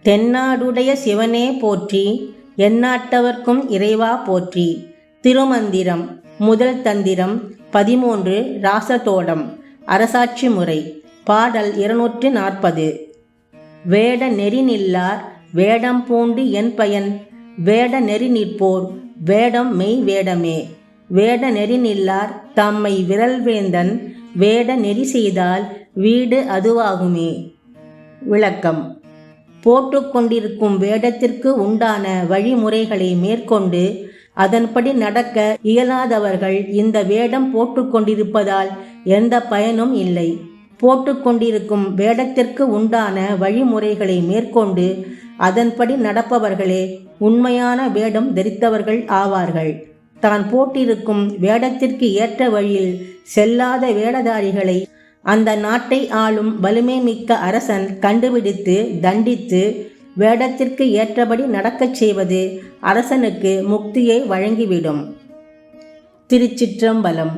தென்னாடுடைய சிவனே போற்றி, எந்நாட்டவர்க்கும் இறைவா போற்றி. திருமந்திரம். முதல் தந்திரம் 13. ராசதோடம். அரசாட்சி முறை. பாடல் 240. வேட நெறி நில்லார் வேடம் பூண்டு என் பயன், வேட நெறி நிற்போர் வேடம் மெய் வேடமே. வேட நெறி நில்லார் தம்மை விரல்வேந்தன், வேட நெறி செய்தால் வீடு அதுவாகுமே. விளக்கம். போட்டுக்கொண்டிருக்கும் வேடத்திற்கு உண்டான வழிமுறைகளை மேற்கொண்டு அதன்படி நடக்க இயலாதவர்கள் இந்த வேடம் போட்டுக்கொண்டிருப்பதால் எந்த பயனும் இல்லை. போட்டுக்கொண்டிருக்கும் வேடத்திற்கு உண்டான வழிமுறைகளை மேற்கொண்டு அதன்படி நடப்பவர்களே உண்மையான வேடம் தரித்தவர்கள் ஆவார்கள். தான் போட்டிருக்கும் வேடத்திற்கு ஏற்ற வழியில் செல்லாத வேடதாரிகளை அந்த நாட்டை ஆளும் வலிமை மிக்க அரசன் கண்டுபிடித்து தண்டித்து வேடத்திற்கு ஏற்றபடி நடக்கச் செய்வது அரசனுக்கு முக்தியை வழங்கிவிடும். திருச்சிற்றம்பலம்.